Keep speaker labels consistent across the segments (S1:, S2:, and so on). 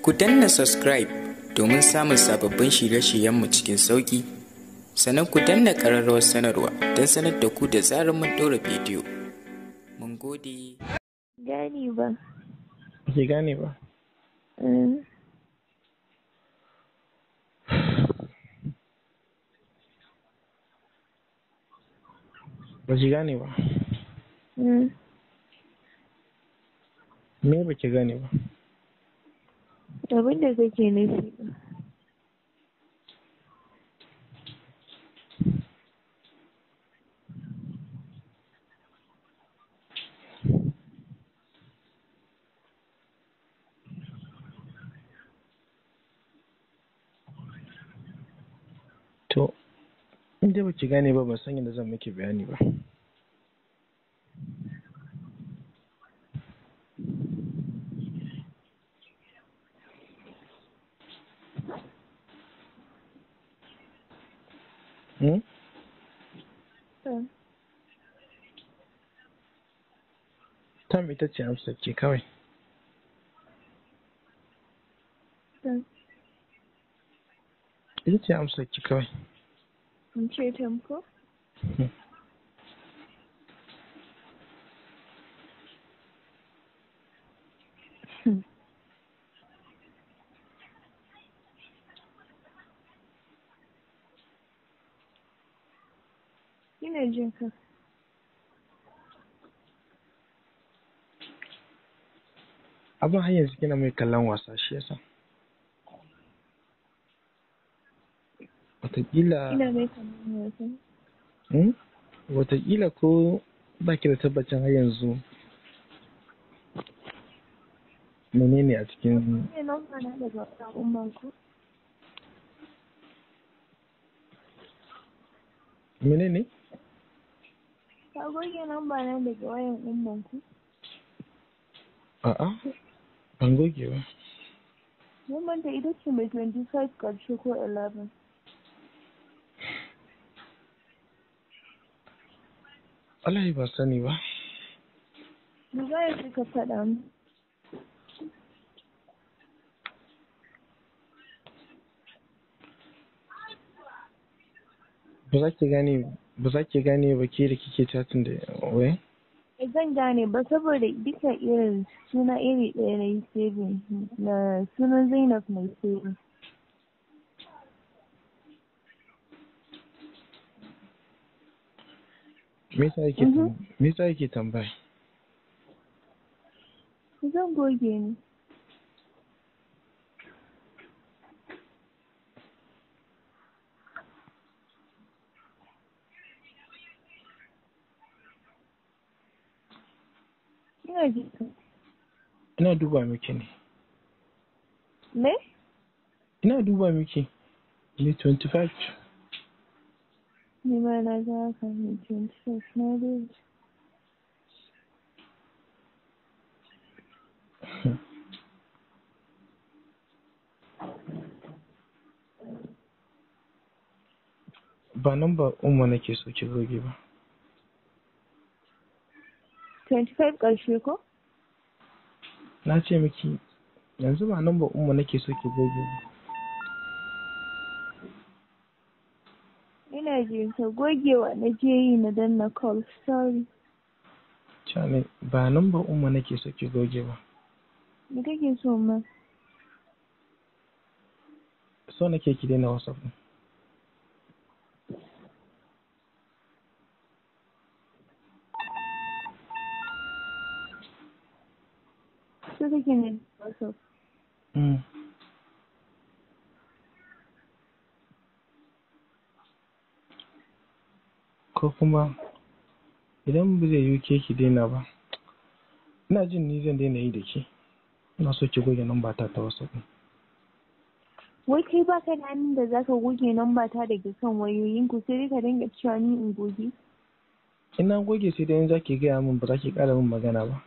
S1: Ku danna subscribe domin samun sababbin shirye-shiryenmu cikin sauƙi. Sannan ku danna ƙararrawar sanarwa don sanar da ku da zarar mun ɗora bidiyo. Mun gode.
S2: Gane ba.
S3: Ke gane ba? Ba ki gane ba? Me ba ki gane ba?
S2: Abin da kake nufi ba.
S3: To, inda ba ki gane ba ban san yadda zan miki bayani ba. Tam ita ce amsar ke kawai. Ita ce amsar ki kawai.
S2: In ce tamko? Ina jin ka.
S3: Abin har yanzu kina mai kallon wasa shi yasa. Wataƙila.
S2: Ina mai kallon wasa.
S3: Wataƙila ko ba ki da tabbacin har yanzu menene a cikin.
S2: Ne nan ba na daga al'umma ku.
S3: Menene?
S2: Ka goge nan ba na daga wayan umman ku.
S3: A'a, ban goge ba.
S2: Mun manta ita ce mai 25 ƙarshe ko 11.
S3: Wallahi ba sani ba.
S2: Ni za ya suka faɗa mu.
S3: Ba za ki gane ba ke da kike chatin da waya?
S2: Zan gane ba saboda duka irin suna iri ɗaya na yi saving na sunan Zainab mai saving.
S3: Me yasa yake tambaya?
S2: Zan goge ni. Ina ji ka.
S3: Ina duba miki ne.
S2: Me?
S3: Ina duba miki. Ne 25.
S2: Ni ma na ga haka ne 25 na dai.
S3: Ba number umma nake so ki goge ba.
S2: 25 ƙarshe ko?
S3: Na ce miki yanzu ba number umma nake so ki goge ba.
S2: Ina jin ka gogewa na je yi na danna call, sorry.
S3: Chane ba number umma nake so ki goge ba.
S2: Me kake so ma?
S3: So nake ki daina WhatsApp din.
S2: So kake ne WhatsApp.
S3: Ko kuma idan ba zai yi ke ki daina ba, ina jin ni zan daina yi da ke. Ina so ki goge number ta WhatsApp din.
S2: Wai kai ba ka da hannun da za ka goge namba ta daga kan wayoyinku sai dai ka dinga cewa ni in goge?
S3: Ina goge sai dai in za ki gaya min ba za ki ƙara min magana ba.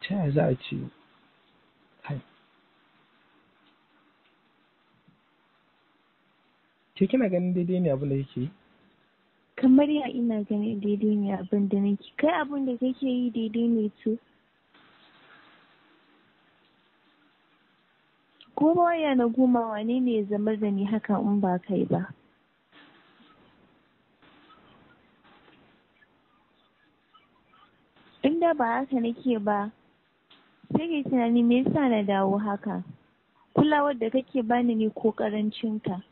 S3: Ta yaya za a ce Ke kina ganin daidai ne abin da yake yi?
S2: Kamar ya ina ganin daidai ne abin da nake. Kai abin da kake yi daidai ne to. Ko waya na goma wane ne ya zama da ni haka in ba kai ba? Inda ba haka nake ba, sai ke tunani me yasa na dawo haka? Kulawar da kake bani ne ko karancinka?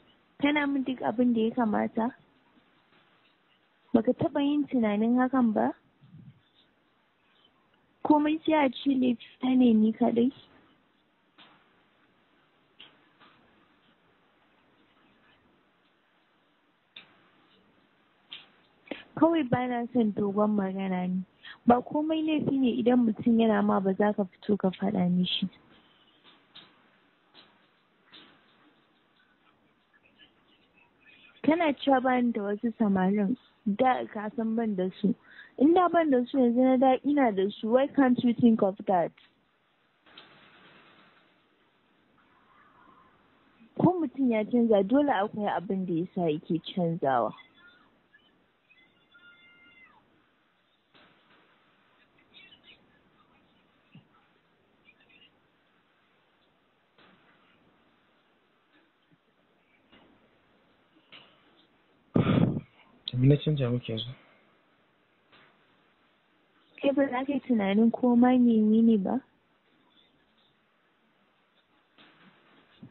S2: Kana min duk abin da ya kamata? Baka taɓa yin tunanin hakan ba? Komai sai a ce laifina ne ni kaɗai? Kawai ba na son dogon magana ne. Ba komai laifi ne idan mutum yana ma ba za ka fito ka faɗa mishi. Kana cewa bani da wasu samarin, da ka san ban da su. In da ban da su yanzu na da ina da su. Why can't you think of that? Ko mutum ya canza dole akwai abin da yasa yake canzawa.
S3: Me na canja muke yanzu?
S2: Kai ba za ka yi tunanin komai menene ba?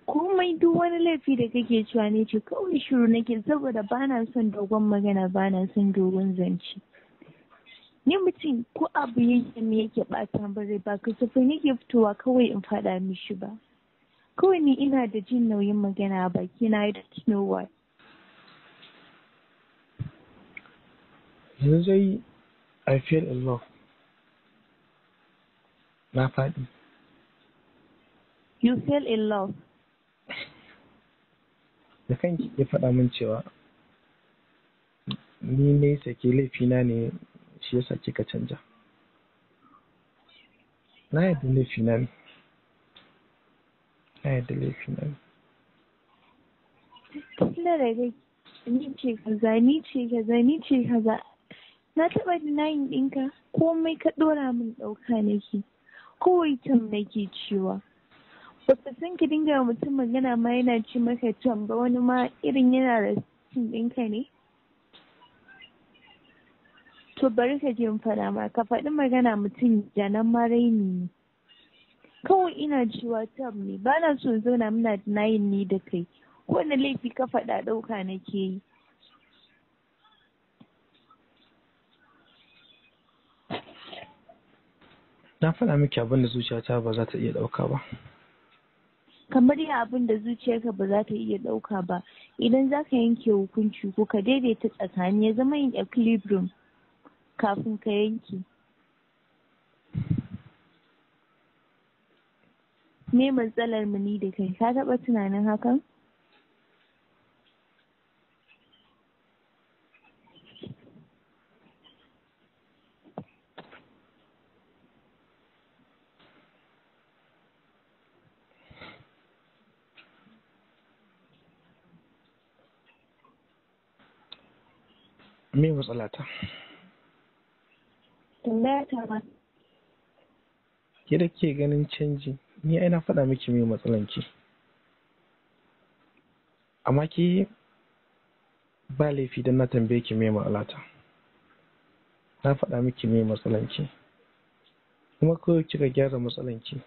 S2: Komai duk wani laifi da kake cewa ne ce kawai shiru nake saboda ba na son dogon magana, ba na son dogon zance. Ni mutum ko abu yake me yake ɓata bare ba kasafai nake fitowa kawai in faɗa mishi ba. Kawai ni ina da jin nauyin magana a baki na, I don't know why.
S3: Yanzu dai I feel in love. Na faɗi.
S2: You fell in love.
S3: Da kanki ya faɗa min cewa ni ne sake laifina ne shi yasa kika canja. Na yadda laifina ne. Na yadda laifina ne.
S2: Kila da gai ni ce kaza, ni ce kaza, ni ce kaza. Na taɓa denying ɗinka komai ka ɗora min ɗauka nake. Kawai tam nake cewa. Baka san ki dinga mutum magana ma yana ci maka tam ba, wani ma irin yana da cin ɗinka ne? To bari ka je in faɗa ma, ka faɗi magana mutum janan ma raini ne. Kawai ina cewa tam ne, ba na so zauna muna denying ni da kai. Wani laifi ka faɗa ɗauka nake yi.
S3: Na faɗa miki abin da zuciyata ba za ta iya ɗauka ba.
S2: Kamar ya abin da zuciyarka ba za ta iya ɗauka ba, idan za ka yanke hukunci ko ka daidaita tsakani ya zama yin equilibrium kafin ka yanke. Me matsalar mu ni da kai, ka taɓa tunanin hakan?
S3: Me matsalata?
S2: Tambaya ta ba.
S3: Ke da ke ganin canji, ni ai na faɗa miki me matsalanki. Amma ke ba laifi don na tambaye ki me matsalata. Na faɗa miki me matsalanki. Kuma kawai kika gyara matsalanki.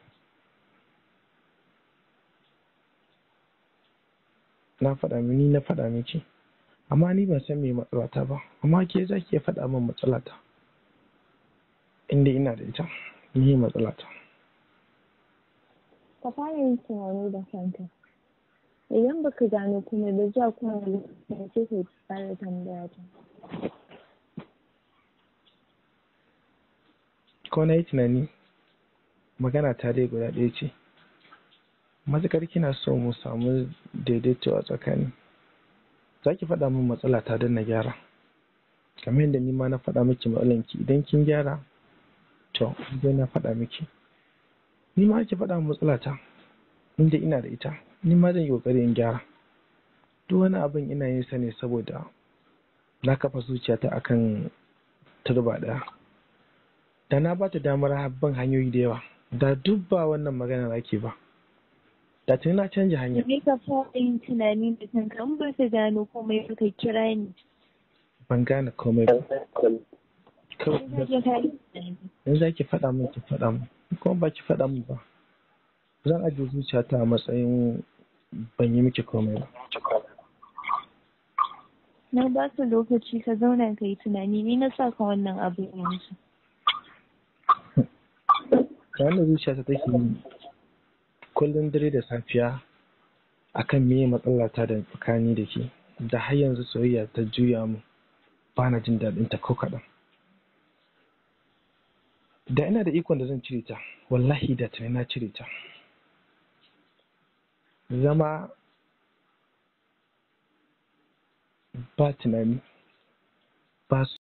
S3: Na faɗa miki. Amma ni ban san me matsalata ba. Amma ke za ki iya faɗa min matsalata. Inda ina da ita, me matsalata.
S2: Ka fara yin tunani da kanka. Idan baka gano kuma da zuwa kuma da sai ka fara tambaya ta.
S3: Ko na yi tunani, magana ta dai guda ɗaya ce. Matuƙar kina so mu samu daidaito a tsakani. Za ki faɗa min matsalata don na gyara. Kamar yadda ni ma na faɗa miki matsalanki, idan kin gyara, to zai na faɗa miki. Ni ma ki faɗa min matsalata, inda ina da ita, ni ma zan yi ƙoƙari in gyara. duk wani abin ina yin sa ne saboda na kafa zuciyata akan turba ɗaya. Da na ba ta damar bin hanyoyi da yawa, da duk ba wannan magana ake ba. Da tuni na canja hanya.
S2: Me ka fara yin tunani da kanka in ba ka gano komai ba ka kira ni.
S3: Ban gane komai ba. In za ki faɗa min ki faɗa min, kuma ba ki faɗa min ba. Zan ajiye zuciyata a matsayin ban yi miki komai ba.
S2: Na ba ka lokaci ka zauna ka yi tunani, ni na sa ka wannan abu yanzu.
S3: Ta wanda zuciyata take yi kullum dare da safiya akan meye matsalata da tsakani da ke, da har yanzu soyayya ta juya mu ba na jin daɗin ta ko kaɗan. Da ina da ikon da zan cire ta, wallahi da tuni na cire ta. Zama ba tunani ba su.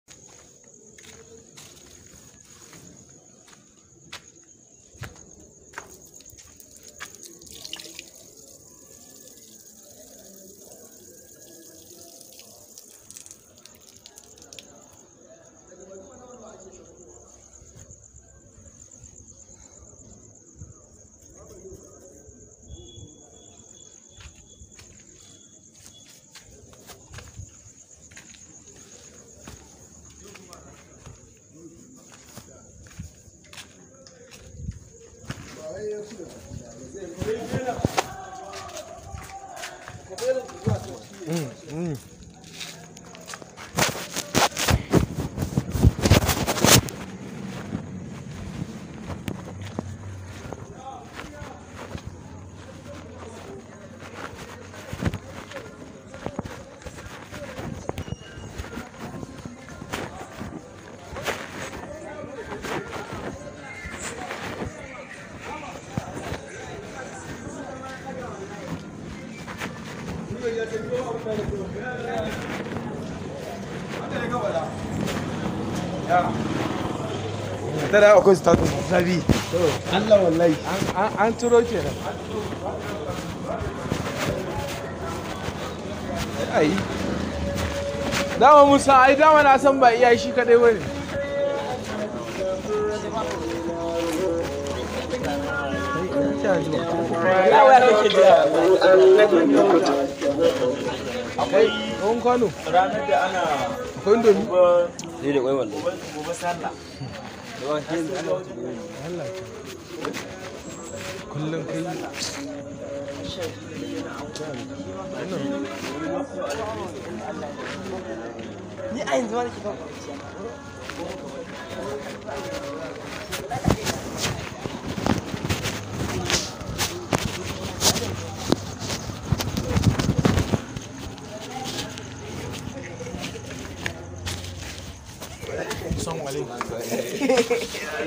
S4: Tana akwai status zabi. Allah wallahi. An turo kenan. Ai. Dama Musa, ai dama na san ba iya shi kadai bane. Akwai ɗan kwano. Ranar da ana akwai indomi. Zai da kwai wallahi. Gobe sallah. Kullum kai ni a yanzu ma nake ba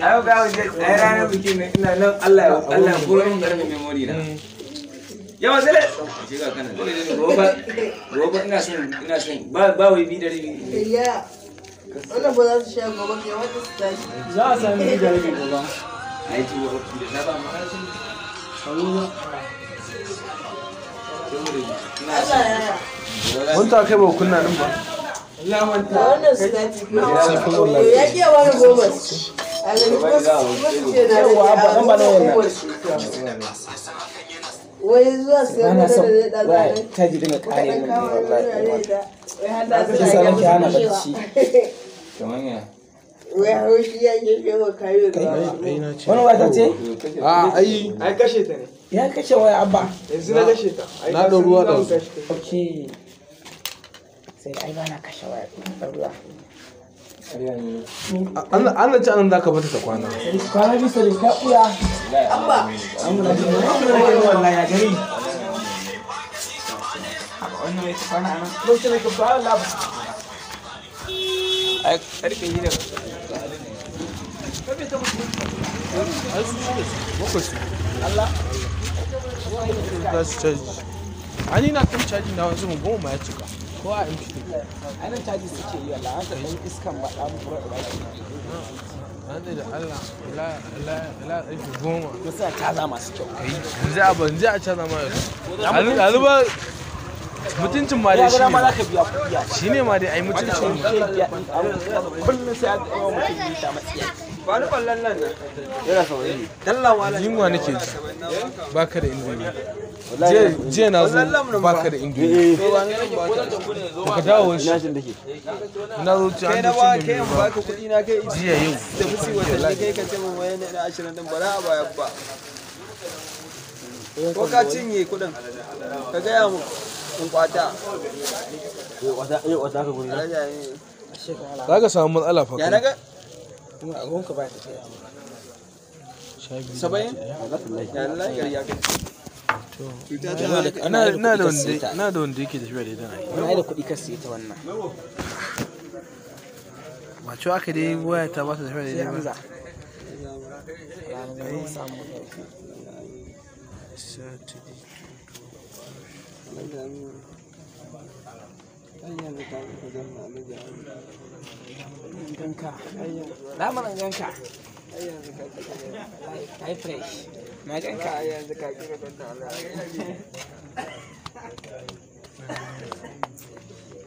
S5: Ayo ga wajen ɗaya ranar bikin ina nan Allah ya kuro min garin memory na. Yawa zale. Ce ga kana roba ina son ba wai bi da rabi.
S6: Ya. Wannan ba za su sha gobe ke wata su tashi.
S4: za a sami bi da rabi gobe.
S5: Ai ci wa da na ba ma sun
S6: Allah ya.
S4: Mun ta kai ba kunna din ba.
S6: Wannan su tashi. Ya ke wani goma. Wai zuwa siyan da zai ɗaga
S7: ta ji dinga kare min ne wallahi ta sa nake hana bacci
S5: kamar ya
S6: wai haushi ya ke kewa kayo da
S7: wani wata ce
S4: ai kashe ta ne
S7: ya kashe waya abba
S4: yanzu na kashe ta na ɗau ruwa da su
S7: ok sai ai ba na kashe waya ɗan ruwa
S4: an ci anan za ka bata ta kwana
S7: kwana bisa da ka ɓuya
S6: abba
S7: wallahi ya gari wannan mai kwana anan lokacin da ka fara labar
S5: ai karfe yi da
S4: Allah za su caji ani na kan caji na wanzu mu goma ya cika ko a mp
S7: anan caji suke yi wallahi haka dan iskan ba dan fura da
S4: an da Allah la ɗauki goma
S7: ko sai caza masu kyau
S4: kai yanzu a caza ma yanzu mutuncin ma dai
S7: ya ma za ka biya kuɗi
S4: shine ma dai ai mutuncin
S7: kullum sai an tsaye mutum ta matsiya
S5: ba ni ballan nan
S7: yana saurayi
S4: yunwa nake ji baka da indomi jiya na zo baka da indomi ka dawo shi na zo ci an dace ne
S5: ba ka kuɗi na kai
S4: jiya yau
S5: da fusi watanni kai ka ce min waye ne na 20 din ba za a bayar ba ko ka cinye kuɗin ka gaya mu in kwata
S7: wata ka guri
S4: za ka samu matsala fa
S5: ya naga
S7: kuma a gonka ba ta kai
S5: 70 ya Allah ya kai
S4: ina da wanda yake tafiya da ita
S7: na da kuɗi ka siya ta wannan
S4: ba cewa aka dai waya ta ba ta tafiya da ita ba
S7: ganka damanin ganka kai fresh na ganka
S5: yanzu ka kira kwanta Allah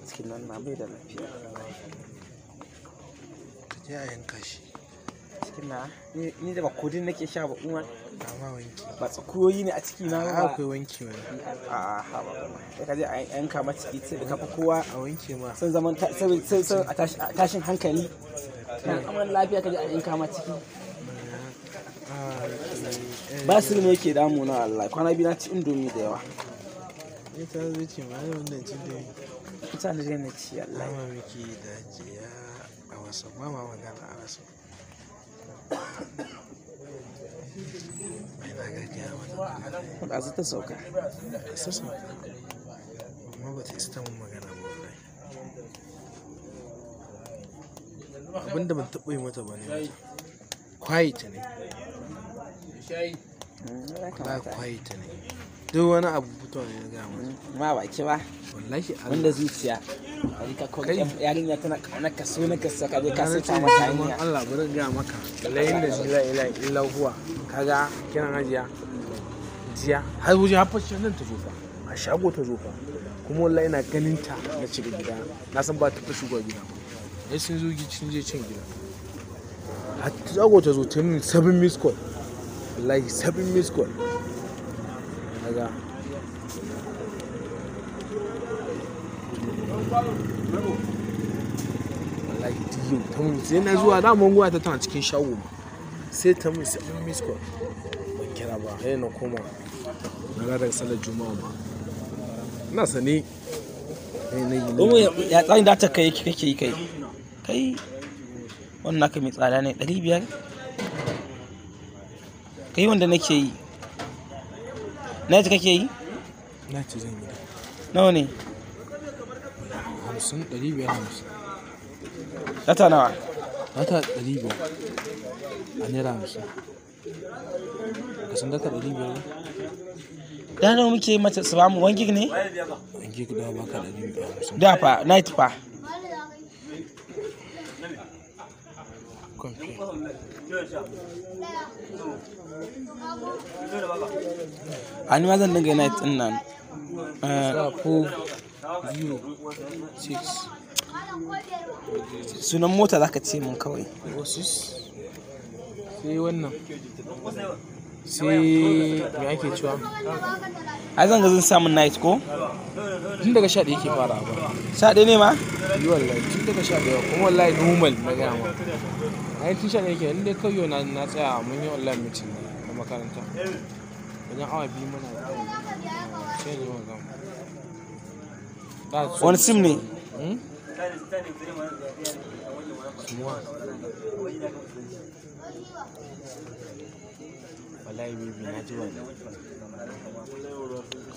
S7: cikin nan na bai da lafiya
S4: ka je a yanka shi
S7: cikin na ni da ba kodin nake sha ba kuma
S4: ba wanki
S7: ba tsakuyoyi ne a ciki na ba
S4: akwai wanki wani
S7: a ha ba sai ka je a yanka ma ciki sai da kafa kowa
S4: a wanke ma
S7: sun zaman sun a tashin hankali na aman lafiya ka je a yanka ma ciki ba su ne yake damu na Allah kwana biyu na ci indomi da yawa
S4: ita zai ce ma yau wannan cin da
S7: ita ne zai na ci Allah
S4: lama miki da jiya a wasu mama magana a wasu mai na gaggaya wata
S7: ba su ta sauka
S4: sassa amma ba ta isa mun magana ba wallahi abinda ban taɓa yi mata ba ne quiet ne ba quiet ne duk wani abu fito ne na gama
S7: ma ba ki ba
S4: wallahi
S7: wanda zuciya yarinya tana kaunar ka so na ka saka je ka sai ta mata hanya
S4: Allah bari ga maka layin da la ilaha illa huwa kaga kiran hajiya jiya har wuje har fashin nan ta zo fa a shago ta zo fa kuma wallahi ina ganin ta na shiga gida na san ba ta fa shigo gida ba sun zo sun je cin gida har shago ta zo ta min 7 miss call wallahi 7 miss call kaga wallahi diyo ta mun sai na zuwa da mun ta tana cikin shago ma sai ta mun 7 miss call ban kira ba sai na koma na ga daga sallar juma'a ma ina sane
S7: ya tsayin da ta kai kake yi kai wannan naka mai tsada ne 500 kai wanda nake yi na ji kake yi
S4: na ci zan yi
S7: nawa ne
S4: 550
S7: data nawa
S4: data 500 a naira 50 ka san data 500
S7: da nawa muke mata su bamu 1 gig ne
S4: 1 gig da baka 550
S7: da fa night fa ani ma zan dinga night din nan
S4: 406
S7: sunan mota zaka ce mun kawai
S4: 06 sai wannan sai me ake cewa
S7: ai zan ga zan samu night ko
S4: tun daga 11 yake fara ba
S7: 11 ne ma
S4: yi wallahi tun daga 11 kuma wallahi normal na gaya ma ai tun 11 yake inda kawai na tsaya mun yi online meeting a makaranta wajen awa 2 muna sai ne mun gama
S7: wani sim ne
S4: wallahi bibi na ji wani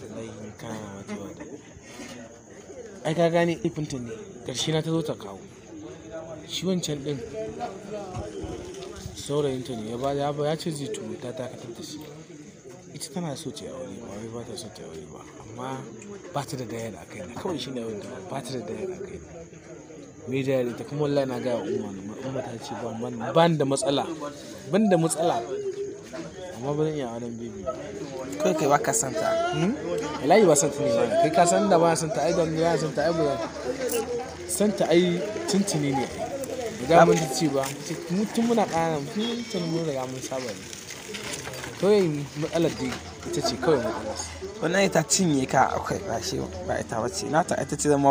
S4: wallahi kana ma ji wani ai ka gane ifinta ne karshe na ta zo ta kawo shi wancan din saurayinta ne ya ce zai turo ta dakatar da shi ita tana so ta yi aure ba wai ba ta so ta yi aure ba amma ba ta da daya da kai na kawai shi ne wanda ba ta da daya da kai na me da yare ta kuma wallahi na ga umma ta ce ban da matsala amma ba zan iya auren baby.
S7: Kai ba ka santa.
S4: Wallahi ba santa ne ba. Kai ka san da ba santa ai da ba santa ai ba. Santa ai tuntuni ne. Idan mun ci ba, mutum muna ƙana mutum mun riga mun saba ne. Kawai matsalar dai ita ce kawai matsalar.
S7: Wannan ita cinye ka akwai ba shi ba ita bace. Na ta ita ce zan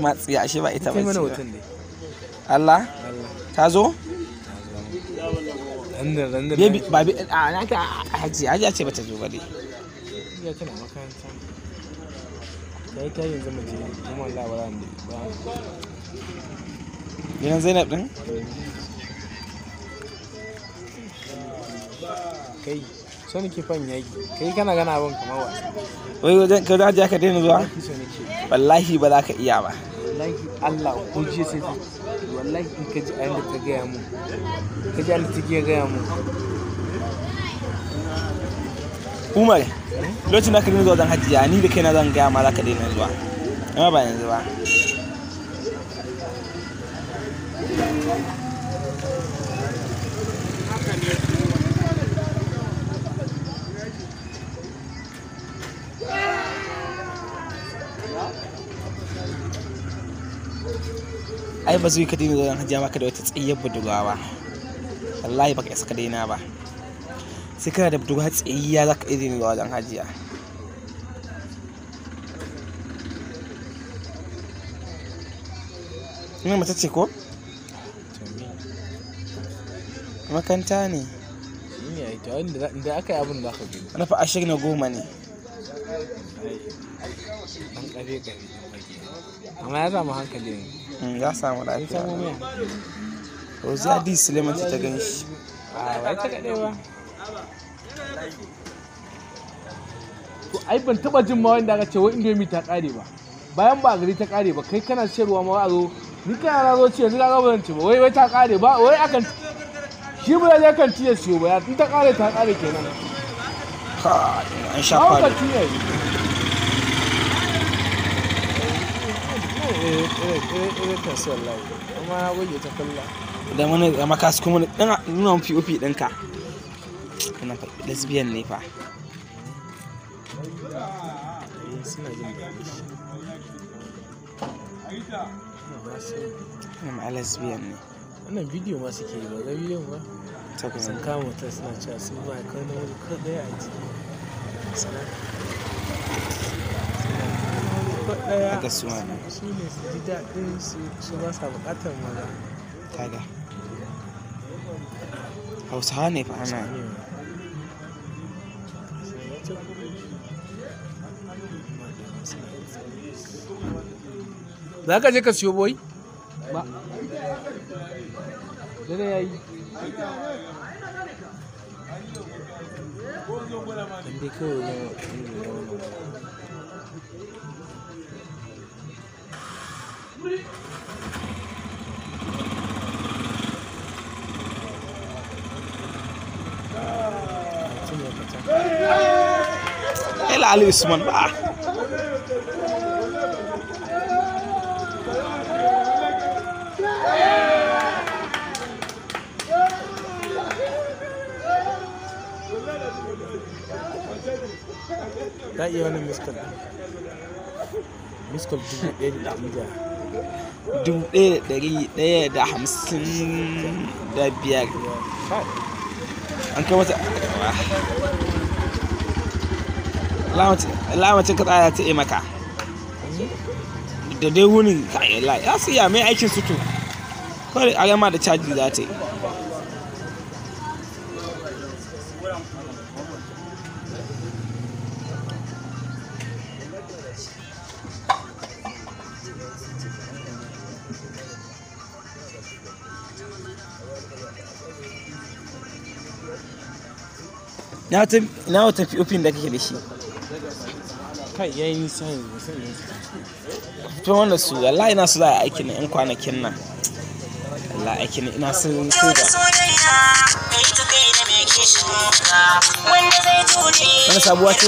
S7: matsiya ashe ba ita bace.
S4: Kai mana hoton dai.
S7: Allah? Ta zo? Baby ba a na ka hajiya ce bata zo ba dai.
S4: Ya tana makaranta. Kai yanzu mu je kuma Allah ba ran ba.
S7: Gidan Zainab din?
S4: Kai so nake fan yaki. Kai kana gana abin kamar wasa.
S7: Wai wajen ka za ka daina zuwa? Wallahi ba za ka iya ba.
S4: Wallahi Allah ko ji sai wallahi in ka ji ayin da ta gaya mu. Ka ji ayin da ta gaya mu.
S7: Umar, lokacin da ka daina zuwa wajen hajiya ni da kaina zan gaya ma za ka daina zuwa. Amma ba yanzu ba. Ai ba zai ka daina zuwa hajiya maka da wata tsayayyen budurwa ba. Wallahi baka isa ka daina ba. Sai kana da budurwa tsayayya za ka iya daina zuwa wajen hajiya. Ina mata ce ko? Makanta ne.
S4: Shi ne ai to inda aka yi abin da aka gani.
S7: Wani fa 10 ne.
S4: An kafe amma ya samu hankali ne.
S7: Ya samu lafiya. Rozadi Suleiman ta gan shi.
S4: Wai ta kaɗai ba. To ai ban taɓa jin ma wanda aka ce wai indomi ta ƙare ba. Bayan ba a gari ta ƙare ba kai kana sayarwa ma a zo ni kana na zo ce yanzu ka ga ba zan ci ba wai ta ƙare ba wai akan shi ba zai kan ciye siyo ba in ta ƙare ta ƙare kenan.
S7: An sha fara. Da wani da makasu kuma ɗan nuna mafi ofi ɗinka kana fa lesbian ne fa ma lesbian ne
S4: wannan bidiyo ma suke yi ba ga bidiyon ba sun kama mutum suna cewa sun ba kai na wani kaɗaya a ciki
S7: haka su ne
S4: su ne su ji daɗin su ba sa buƙatar maza
S7: kaga hausawa ne fa ana
S4: za ka je ka siyo boy ba dare ya yi dai kawai
S7: Ela Ali Usman ba
S4: ta iya wani miskal
S7: 1155 an kai wata lamacin ka tsaya ta yi maka da dai wunin kayan ya siya mai aikin sutu kawai a gama da caji za ta yi na wata fiofin da kake da shi
S4: kai yayi nisa yanzu
S7: fito wanda su wallahi ina su za a aiki na 'yan kwanakin nan wallahi aiki na ina sun koga wani sabuwa ce?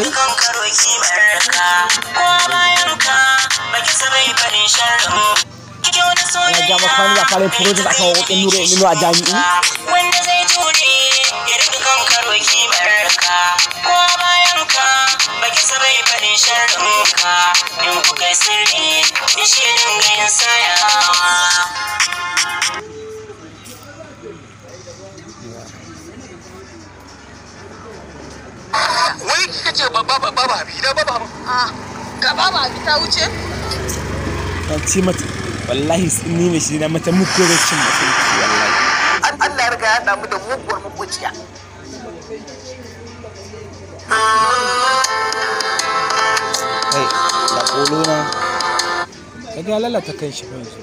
S7: ana ga maka wani fara project akan wakokin Nura Aminu a jami'i
S8: wanda zai jure ya rika kankaro kimarka ko bayan ka baki sabai fadin sharrinka in ku kai sirri da shi dinga yin sayawa.
S9: Wai kika ce baba abi na baba ga baba abi ta wuce
S7: ta ci mata wallahi ni ne shi na mata muku rashin mutunci wallahi
S9: Allah ya riga ya damu da muguwar makuciya.
S7: kai da kolona
S4: kaga lalata kan shi kansu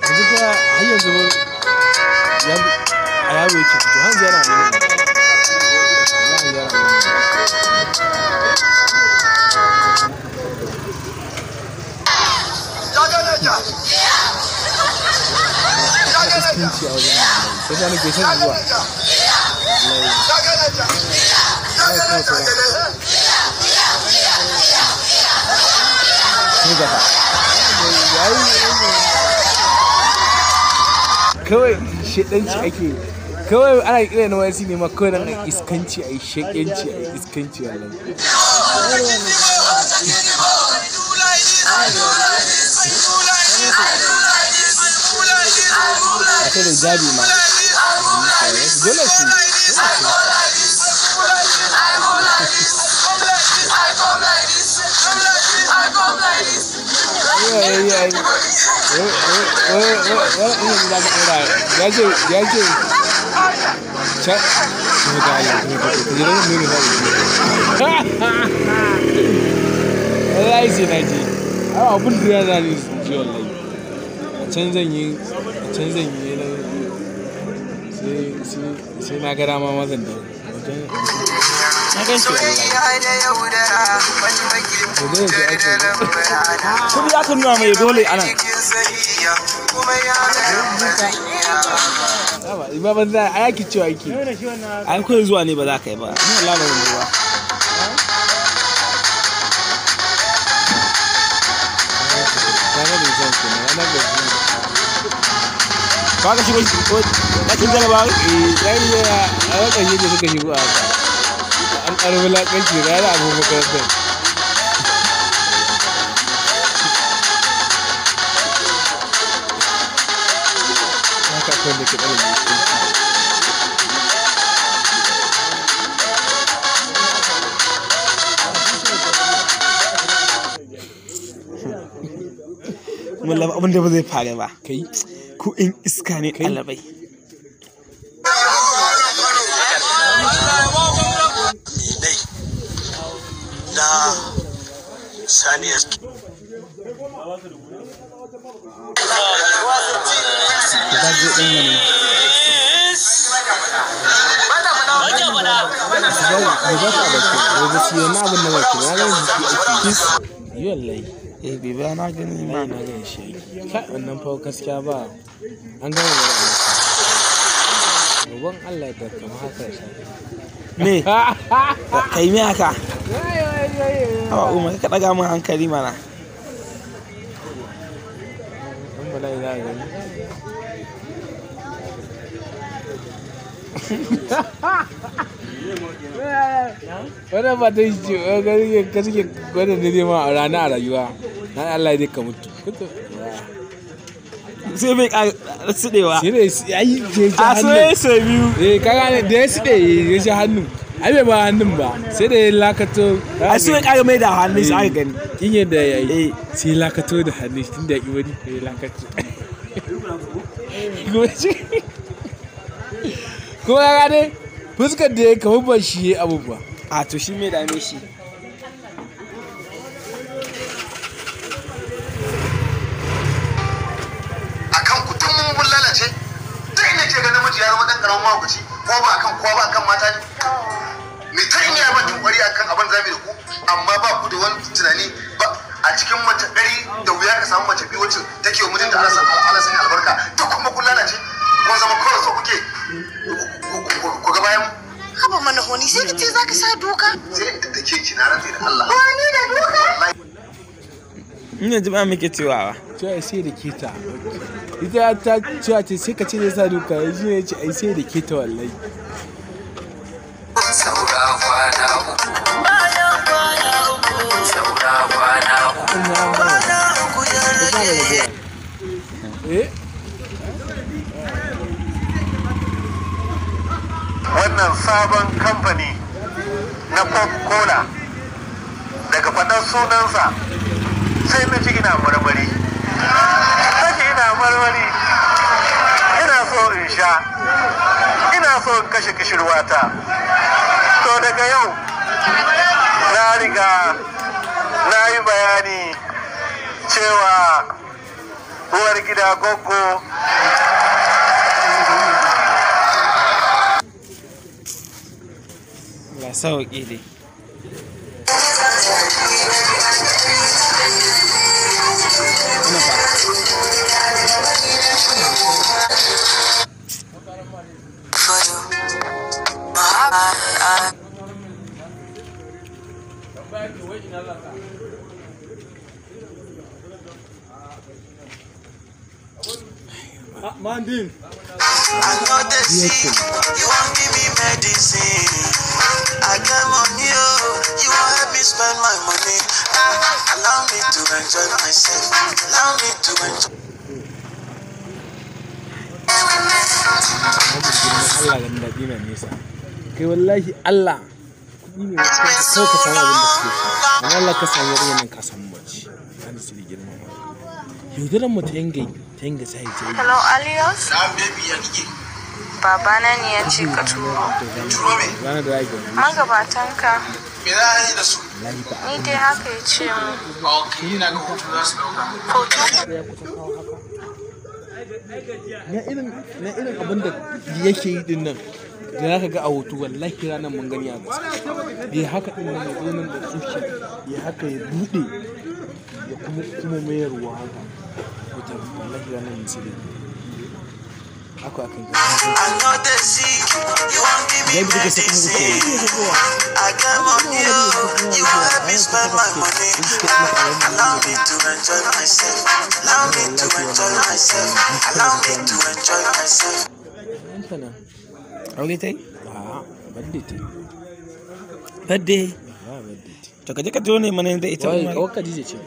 S4: yanzu fa har yanzu ya a yaro yake fito hanzu yana nuna wallahi yana nuna iskanci a wajen sai da nake son zuwa kawai shedanci ake kawai ana kira na wasi ne ma kawai nan iskanci a yi shekenci a yi iskanci wallahi akwai da jabi ma dole shi abun da yana ne ji wallahi a can zan yi sai na ga dama mazan da na gan shi
S7: kudi ya kan nuna mai dole anan
S4: ba ban da a yaki cewa yake
S7: an koyi zuwa ne ba za ka yi ba ni Allah ba zan ba ba ka shigo ɗakin jarabawa?
S4: ɗan yana a wakan yadda suka shigo a haka an ƙarfi laƙanci rana abu makarantar haka akwai da ke ɗarin da
S7: mullah abin da ba zai fara ba
S4: kai
S7: ku in iska ne ɗalibai
S9: na saniya
S4: bai ba na gani ma na gan shi wannan fa gaskiya ba an gama da rogon Allah ya kama haka shi
S7: me kai me haka a umar ka daga mun hankali mana
S4: an bala ina gani wannan ba ta yi ce gani ka suke gwada da ma a rana a rayuwa na Allah ya ka mutu
S7: sai bai sudewa
S4: sai dai ai je
S7: a sai biyu
S4: kaga da ya sude ya ji hannu ai bai ba hannun ba sai da ya lakato
S7: a sai kaga mai da hannun shi aka gani
S4: kin yadda yayi sai lakato da hannun shi tunda ya ki wani ya lakato ko ya ne fuskar da ya kawo ba shi abubuwa
S7: a to shi mai dame shi
S9: akan kutun mun lalace duk inda ke ga namiji ya zama dan karamin mahaukaci ko ba kan mata ne me ta ina ba tun kwari akan abin zabi da ku amma ba ku da wani tunani ba a cikin mace ɗari da wuya ka samu mace biyu wacce take wa mutunta alasan albarka duk kuma kun lalace kun zama kawai so kuke ku ga bayan
S6: haba mana honi sai ka ce za ka sa duka.
S9: Sai in da ke ki na rantsi da Allah.
S6: Honi da duka?
S7: ina ji ba muke cewa
S4: cewa sai da kita ita ta cewa ce sai ka ce zai sa duka ya ji ne ce ai sai da kita wallahi.
S8: Saura kwana uku. Saura kwana uku ya rage.
S9: Wannan sabon kamfani na Coca-Cola daga faɗar sunansa sai na ji ina marmari. Ina so in sha, ina so in kashe kishirwata. To daga yau na riga na yi bayani cewa uwar gida Goggo
S7: la sauki dai.
S4: Mandin.
S8: I know the sea, you won't give me medicine. I got money, you won't help me spend my money. Allow me to enjoy myself. Allow me to enjoy.
S4: Allah ga daɗi na nesa. Kai wallahi Allah kuɗi ne wata kawai ka samu abin da kake so. Amma Allah ka samu irin nan ka samu mace. Ani su da girma. Yaudaran mu ta yanga sai ta yi.
S6: Hello Alias? Babana ne ya ce ka turo.
S4: Rana da rage.
S6: Magabatanka.
S9: me za a yi da su?
S6: Ni dai haka ya ce mu.
S9: Ok, ina ga hoto za su dauka.
S6: Hoto?
S4: Na irin abin da yake yi din nan da za ka ga a hoto wallahi ranar mun gani a gasa. Ya haka din nan ya zo nan da tsuke ya haka ya buɗe ya kuma mayarwa haka. Wajen wallahi ranar mun sai haka akan gasa. Ya bi daga sakin wuce.
S8: I got money, you won't let me spend my money. Allow me to enjoy myself. Allow me to enjoy myself. Allow me to enjoy myself.
S7: Aure ta yi?
S4: A'a, badde ta yi.
S7: Badde?
S4: Ba badde ta.
S7: To kaje ka zo ne mana da ita
S4: Wai kawai Khadija ce ba.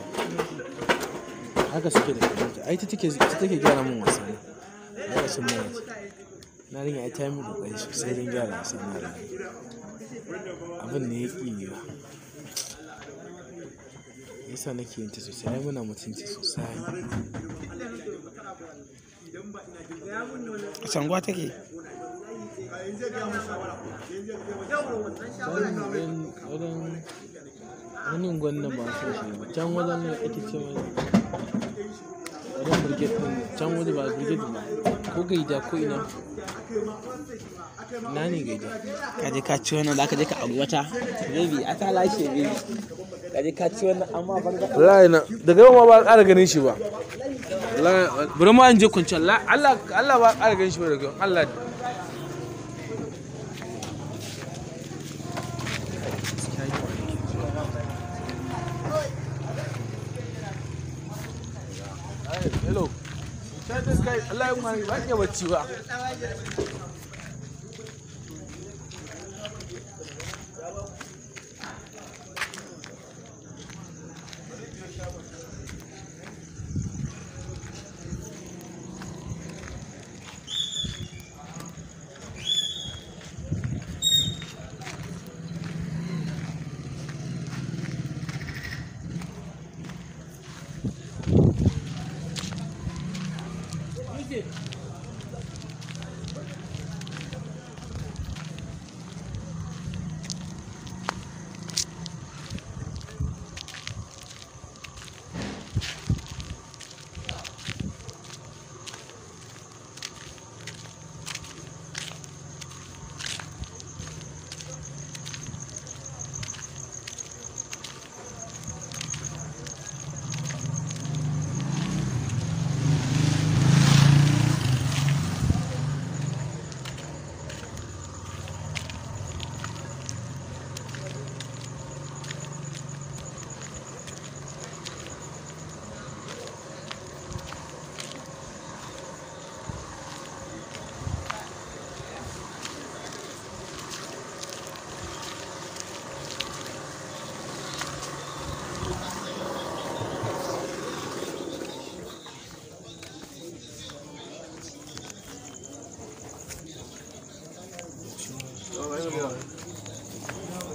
S4: Haka suke da Khadija. Ai ta take gyara min wasa ne. Ba sun mai. Na riga ai ta yi min kokari sosai don gyara wasa na. Abin ne ya ƙi ne ba. Yasa nake yin ta sosai, ai muna mutunci sosai.
S7: Sangwa take?
S4: Wani gwannan ba su shi ba, can wajen ne ake ce mai wajen birgit ɗin, can wajen ba birgit ba, ko gaida ko ina. Na ne gaida.
S7: Kaje ka ci wannan da ka je ka auri wata? Baby, a ta lashe baby. Kaje ka ci wannan amma ban ga.
S4: Wallahi na daga yau ma ba ƙara ganin shi ba. Wallahi bari ma in je kunci Allah ba ƙara ganin shi ba daga yau. Allah. Hello. Allah ya kuma ba ke bacci ba.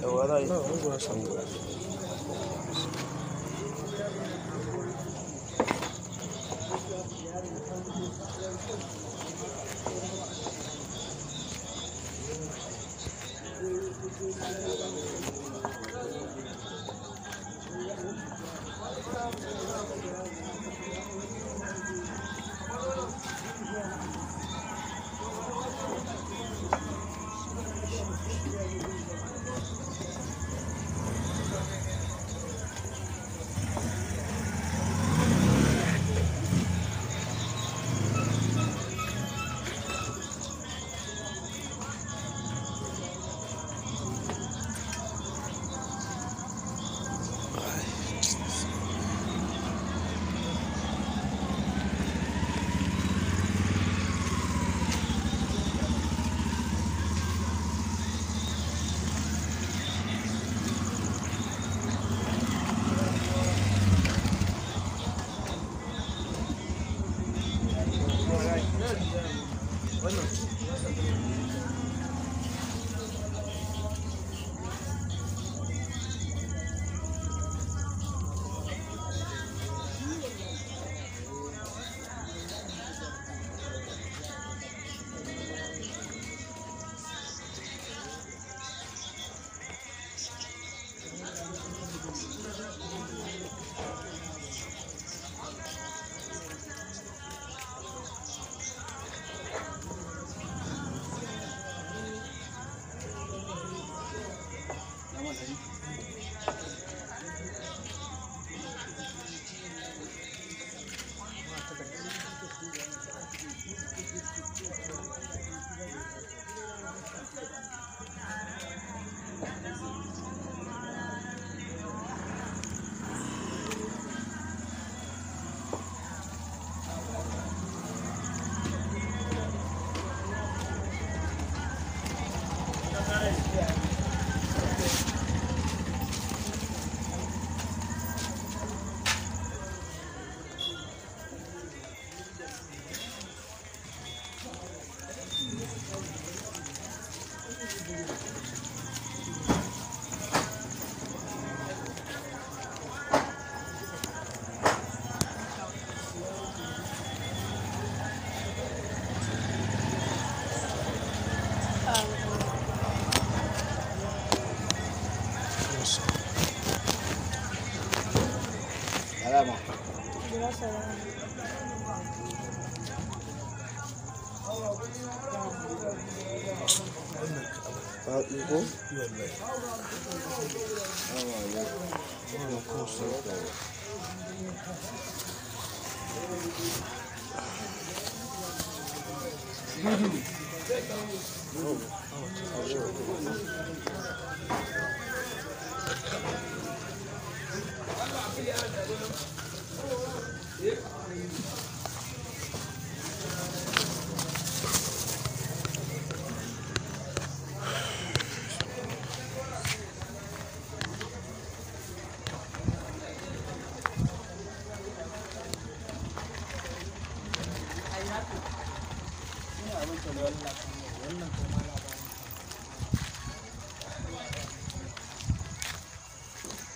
S7: yawa za a yi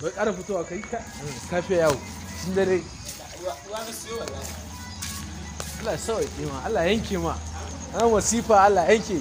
S4: bai ƙara fitowa kai kafe yawo sun dare Allah sauƙi ma Allah yanke ma an wasifa Allah yanke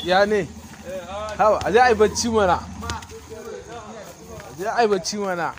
S4: ya ne hawa a je a yi bacci mana a je a yi bacci mana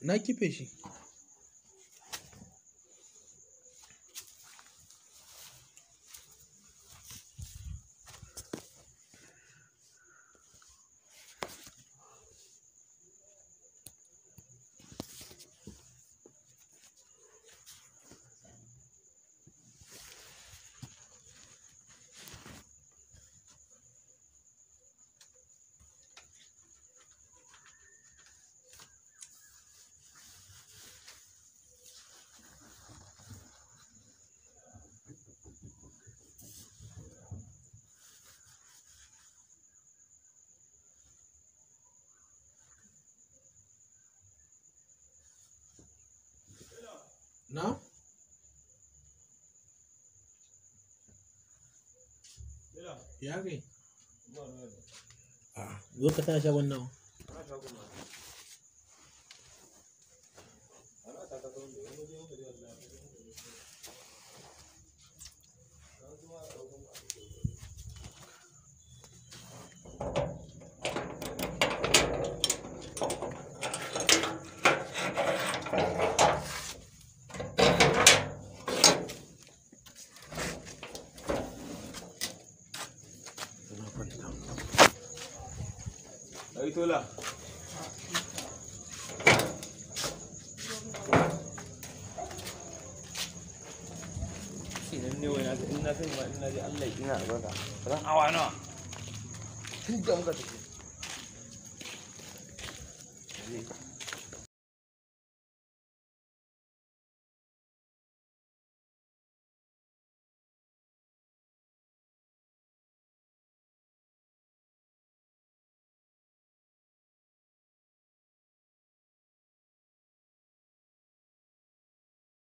S4: na kife shi. Na? Ya kai? Zo ka tana shagon nawa?
S5: Tola. Idan ne wani in na sani ma ina ji Allah ya ina albarka. Ran awa nawa. Tun da muka tafi.